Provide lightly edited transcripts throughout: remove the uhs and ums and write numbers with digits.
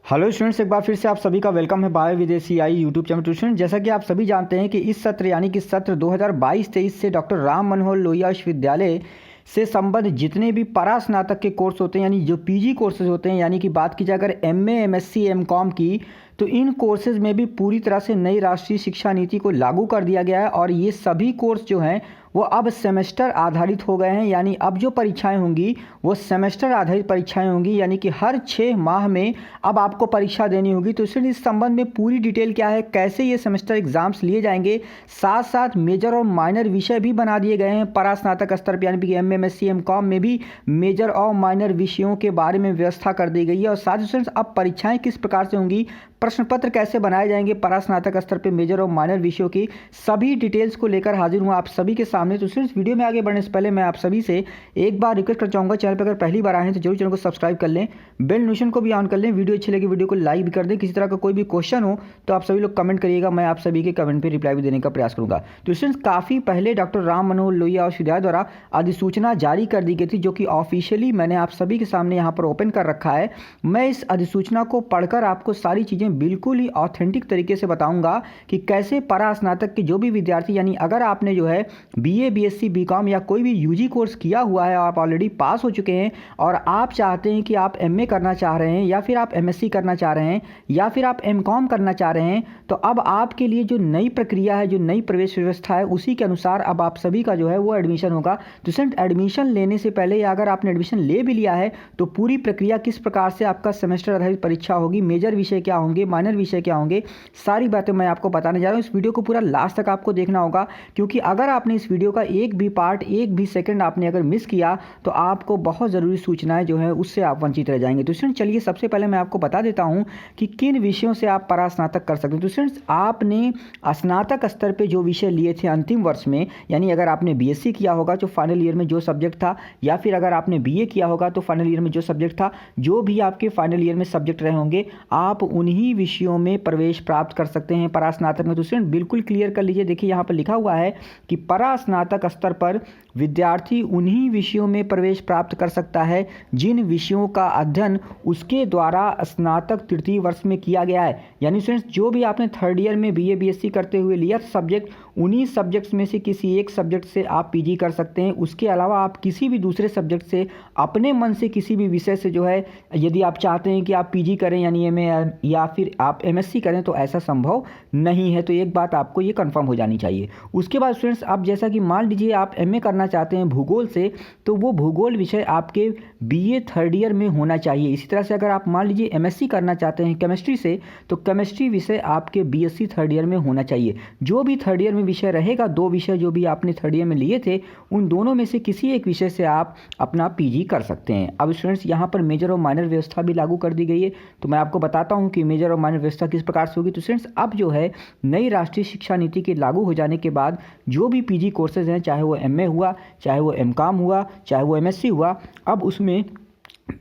Hello students, एक बार फिर से आप सभी का वेलकम है बायो विदेशी आई यूट्यूब चैनल। स्टूडेंट, जैसा कि आप सभी जानते हैं कि इस सत्र यानी कि सत्र 2022-23 से डॉक्टर राम मनोहर लोहिया विश्वविद्यालय से संबद्ध जितने भी परास्नातक के कोर्स होते हैं, यानी जो पीजी कोर्सेज होते हैं, यानी कि बात की जाए अगर एमए, एमएससी, एमकॉम की, तो इन कोर्सेज में भी पूरी तरह से नई राष्ट्रीय शिक्षा नीति को लागू कर दिया गया है। और ये सभी कोर्स जो हैं वो अब सेमेस्टर आधारित हो गए हैं, यानी अब जो परीक्षाएं होंगी वो सेमेस्टर आधारित परीक्षाएं होंगी, यानी कि हर 6 माह में अब आपको परीक्षा देनी होगी। तो इसलिए इस संबंध में पूरी डिटेल क्या है, कैसे ये सेमेस्टर एग्जाम्स लिए जाएंगे, साथ साथ मेजर और माइनर विषय भी बना दिए गए हैं परास्नातक स्तर पर, यानी कि M M S C, M com में भी मेजर और माइनर विषयों के बारे में व्यवस्था कर दी गई है। और साथ ही स्टूडेंट्स, अब परीक्षाएं किस प्रकार से होंगी, प्रश्न पत्र कैसे बनाए जाएंगे परास्नातक स्तर पे मेजर और माइनर विषयों की सभी डिटेल्स को लेकर हाजिर हूं आप सभी के सामने। तो स्टूडेंट्स, वीडियो में आगे बढ़ने से पहले मैं आप सभी से एक बार रिक्वेस्ट कर चाहूंगा, चैनल पर अगर पहली बार आए हैं तो जरूर चैनल को सब्सक्राइब कर लें, बेल नोटिफिकेशन को भी ऑन कर लें, वीडियो अच्छी लगी वीडियो को लाइक भी कर दें। किसी तरह का कोई भी क्वेश्चन हो तो आप सभी लोग कमेंट करिएगा, मैं आप सभी के कमेंट पर रिप्लाई भी देने का प्रयास करूंगा। तो स्टूडेंट्स, काफ़ी पहले डॉक्टर राम मनोहर लोहिया विश्वविद्यालय द्वारा अधिसूचना जारी कर दी गई थी, जो कि ऑफिशियली मैंने आप सभी के सामने यहाँ पर ओपन कर रखा है। मैं इस अधिसूचना को पढ़कर आपको सारी चीज़ें बिल्कुल ही ऑथेंटिक तरीके से बताऊंगा कि कैसे परास्नातक के जो भी विद्यार्थी, यानी अगर आपने जो है बीए, बीएससी, बीकॉम या कोई भी यूजी कोर्स किया हुआ है, आप ऑलरेडी पास हो चुके हैं और आप चाहते हैं कि आप एमए करना चाह रहे हैं या फिर आप एमएससी करना चाह रहे हैं या फिर आप एमकॉम करना चाह रहे हैं, तो अब आपके लिए जो नई प्रक्रिया है, जो नई प्रवेश व्यवस्था है, उसी के अनुसार अब आप सभी का जो है वो एडमिशन होगा। तो स्टूडेंट, एडमिशन लेने से पहले या अगर आपने एडमिशन ले भी लिया है तो पूरी प्रक्रिया किस प्रकार से आपका सेमेस्टर आधारित परीक्षा होगी, मेजर विषय क्या होंगे, माइनर विषय क्या होंगे, सारी बातें मैं आपको बताने जा रहा हूं। इस वीडियो को पूरा लास्ट तक आपको देखना होगा, क्योंकि अगर आपने इस वीडियो का एक भी पार्ट, एक भी सेकंड आपने अगर मिस किया तो आपको बहुत ज़रूरी सूचनाएं जो है उससे आप वंचित रह जाएंगे। तो स्टूडेंट, चलिए सबसे पहले मैं आपको बता देता हूं कि किन विषयों से आप परास्नातक कर सकते हैं। तो स्टूडेंट्स, आपने स्नातक स्तर पर जो विषय लिए थे अंतिम वर्ष में, यानी अगर आपने बीएससी किया होगा तो फाइनल ईयर में जो सब्जेक्ट था, या फिर अगर आपने बीए किया होगा तो फाइनल ईयर में जो सब्जेक्ट था, जो भी आपके फाइनल ईयर में सब्जेक्ट रहे होंगे, आप उन्हीं विषयों में प्रवेश प्राप्त कर सकते हैं परास्नातक में। तो स्टूडेंट, बिल्कुल क्लियर कर लीजिए, देखिए यहाँ पर लिखा हुआ है कि परास्नातक स्तर पर विद्यार्थी उन्हीं विषयों में प्रवेश प्राप्त कर सकता है जिन विषयों का अध्ययन उसके द्वारा स्नातक तृतीय वर्ष में किया गया है। यानी स्टूडेंट्स, जो भी आपने थर्ड ईयर में बीए, बीएससी करते हुए लिया सब्जेक्ट, उन्हीं सब्जेक्ट्स में से किसी एक सब्जेक्ट से आप पीजी कर सकते हैं। उसके अलावा आप किसी भी दूसरे सब्जेक्ट से अपने मन से किसी भी विषय से जो है, यदि आप चाहते हैं कि आप पीजी करें यानी एमए या फिर आप एमएससी करें, तो ऐसा संभव नहीं है। तो एक बात आपको ये कंफर्म हो जानी चाहिए। उसके बाद स्टूडेंट्स, अब जैसा कि मान लीजिए आप एमए करना चाहते हैं भूगोल से, तो वो भूगोल विषय आपके बीए थर्ड ईयर में होना चाहिए। इसी तरह से अगर आप मान लीजिए एमएससी करना चाहते हैं केमिस्ट्री से, तो केमिस्ट्री विषय आपके बीएससी थर्ड ईयर में होना चाहिए। जो भी थर्ड ईयर में विषय रहेगा, 2 विषय जो भी आपने थर्ड ईयर में लिए थे, उन दोनों में से किसी एक विषय से आप अपना पीजी कर सकते हैं। अब स्टूडेंट्स, यहाँ पर मेजर और माइनर व्यवस्था भी लागू कर दी गई है। तो मैं आपको बताता हूँ कि मेजर और माइनर व्यवस्था किस प्रकार से होगी। तो स्टूडेंट्स, अब जो है नई राष्ट्रीय शिक्षा नीति के लागू हो जाने के बाद जो भी पीजी कोर्सेज हैं, चाहे वो एमए हुआ, चाहे वो एमकॉम हुआ, चाहे वो एमएससी हुआ, अब उसमें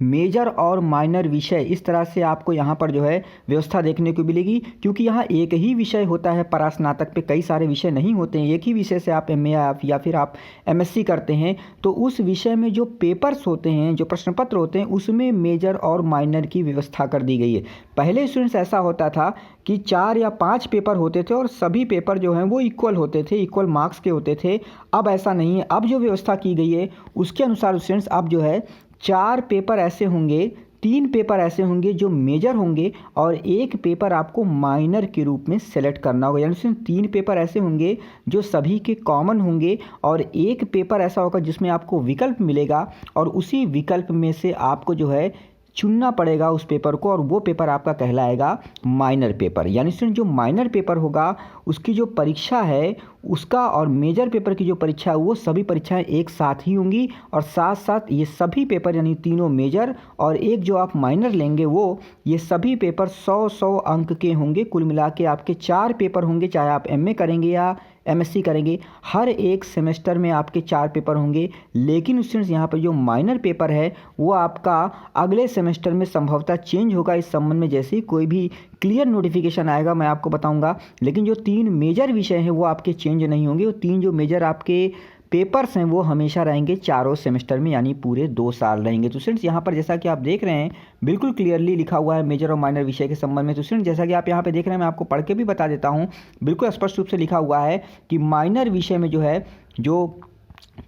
मेजर और माइनर विषय इस तरह से आपको यहाँ पर जो है व्यवस्था देखने को मिलेगी। क्योंकि यहाँ एक ही विषय होता है परास्नातक पे, कई सारे विषय नहीं होते हैं। एक ही विषय से आप एमए या फिर आप एमएससी करते हैं, तो उस विषय में जो पेपर्स होते हैं, जो प्रश्न पत्र होते हैं, उसमें मेजर और माइनर की व्यवस्था कर दी गई है। पहले स्टूडेंट्स ऐसा होता था कि 4 या 5 पेपर होते थे और सभी पेपर जो हैं वो इक्वल होते थे, इक्वल मार्क्स के होते थे। अब ऐसा नहीं है। अब जो व्यवस्था की गई है उसके अनुसार स्टूडेंट्स, अब जो है 4 पेपर ऐसे होंगे, 3 पेपर ऐसे होंगे जो मेजर होंगे और 1 पेपर आपको माइनर के रूप में सेलेक्ट करना होगा। यानी 3 पेपर ऐसे होंगे जो सभी के कॉमन होंगे और 1 पेपर ऐसा होगा जिसमें आपको विकल्प मिलेगा और उसी विकल्प में से आपको जो है चुनना पड़ेगा उस पेपर को, और वो पेपर आपका कहलाएगा माइनर पेपर। यानी स्टूडेंट, जो माइनर पेपर होगा उसकी जो परीक्षा है उसका और मेजर पेपर की जो परीक्षा है वो सभी परीक्षाएं एक साथ ही होंगी, और साथ साथ ये सभी पेपर यानी तीनों मेजर और एक जो आप माइनर लेंगे वो, ये सभी पेपर 100-100 अंक के होंगे। कुल मिला के आपके 4 पेपर होंगे, चाहे आप एमए करेंगे या एमएससी करेंगे, हर एक सेमेस्टर में आपके 4 पेपर होंगे। लेकिन स्टूडेंट्स, यहाँ पर जो माइनर पेपर है वो आपका अगले सेमेस्टर में संभवतः चेंज होगा। इस संबंध में जैसे ही कोई भी क्लियर नोटिफिकेशन आएगा मैं आपको बताऊंगा। लेकिन जो 3 मेजर विषय हैं वो आपके चेंज नहीं होंगे। वो 3 जो मेजर आपके पेपर्स हैं वो हमेशा रहेंगे चारों सेमेस्टर में, यानी पूरे 2 साल रहेंगे। तो स्टूडेंट्स यहाँ पर जैसा कि आप देख रहे हैं बिल्कुल क्लियरली लिखा हुआ है मेजर और माइनर विषय के संबंध में। तो स्टूडेंट जैसा कि आप यहाँ पे देख रहे हैं, मैं आपको पढ़ के भी बता देता हूँ, बिल्कुल स्पष्ट रूप से लिखा हुआ है कि माइनर विषय में जो है, जो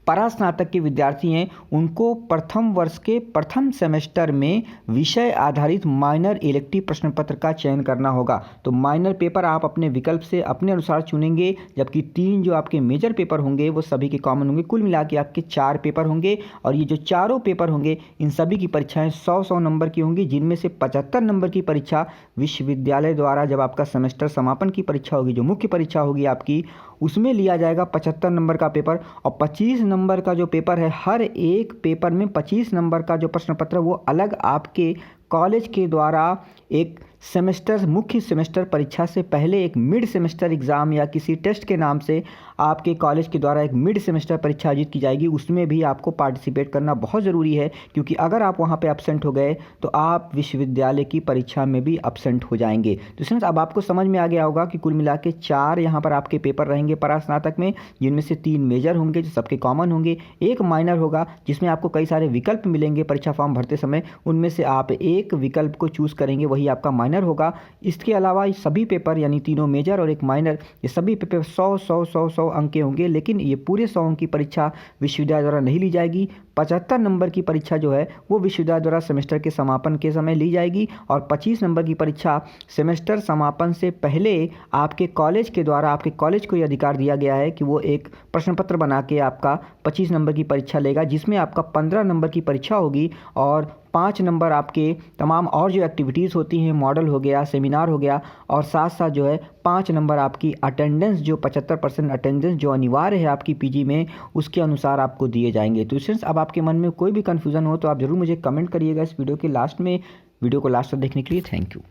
परास्नातक के विद्यार्थी हैं उनको प्रथम वर्ष के प्रथम सेमेस्टर में विषय आधारित माइनर इलेक्टिव प्रश्न पत्र का चयन करना होगा। तो माइनर पेपर आप अपने विकल्प से अपने अनुसार चुनेंगे, जबकि 3 जो आपके मेजर पेपर होंगे वो सभी के कॉमन होंगे। कुल मिला के आपके 4 पेपर होंगे और ये जो चारों पेपर होंगे इन सभी की परीक्षाएं 100-100 नंबर की होंगी, जिनमें से 75 नंबर की परीक्षा विश्वविद्यालय द्वारा जब आपका सेमेस्टर समापन की परीक्षा होगी, जो मुख्य परीक्षा होगी आपकी, उसमें लिया जाएगा 75 नंबर का पेपर। और 25 नंबर का जो पेपर है, हर एक पेपर में 25 नंबर का जो प्रश्न पत्र वो अलग आपके कॉलेज के द्वारा एक सेमेस्टर, मुख्य सेमेस्टर परीक्षा से पहले एक मिड सेमेस्टर एग्ज़ाम या किसी टेस्ट के नाम से आपके कॉलेज के द्वारा एक मिड सेमेस्टर परीक्षा आयोजित की जाएगी। उसमें भी आपको पार्टिसिपेट करना बहुत ज़रूरी है, क्योंकि अगर आप वहां पे एब्सेंट हो गए तो आप विश्वविद्यालय की परीक्षा में भी एब्सेंट हो जाएंगे। तो स्टूडेंट्स अब आपको समझ में आ गया होगा कि कुल मिला के 4 यहाँ पर आपके पेपर रहेंगे परास्नातक में, जिनमें से 3 मेजर होंगे जो सबके कॉमन होंगे, 1 माइनर होगा जिसमें आपको कई सारे विकल्प मिलेंगे परीक्षा फॉर्म भरते समय, उनमें से आप एक विकल्प को चूज़ करेंगे, वही आपका माइनर होगा। इसके अलावा सभी पेपर यानी तीनों मेजर और 1 माइनर, ये सभी पेपर 100 अंक के होंगे, लेकिन ये पूरे 100 अंक की परीक्षा विश्वविद्यालय द्वारा नहीं ली जाएगी। 75 नंबर की परीक्षा जो है वो विश्वविद्यालय द्वारा सेमेस्टर के समापन के समय ली जाएगी और 25 नंबर की परीक्षा सेमेस्टर समापन से पहले आपके कॉलेज के द्वारा, आपके कॉलेज को ये अधिकार दिया गया है कि वो एक प्रश्न पत्र बना के आपका 25 नंबर की परीक्षा लेगा, जिसमें आपका 15 नंबर की परीक्षा होगी और 5 नंबर आपके तमाम और जो एक्टिविटीज़ होती हैं, मॉडल हो गया, सेमिनार हो गया, और साथ साथ जो है 5 नंबर आपकी अटेंडेंस, जो 75% अटेंडेंस जो अनिवार्य है आपकी पीजी में, उसके अनुसार आपको दिए जाएंगे। तो स्टूडेंट्स अब आपके मन में कोई भी कन्फ्यूज़न हो तो आप ज़रूर मुझे कमेंट करिएगा इस वीडियो के लास्ट में। वीडियो को लास्ट तक देखने के लिए थैंक यू।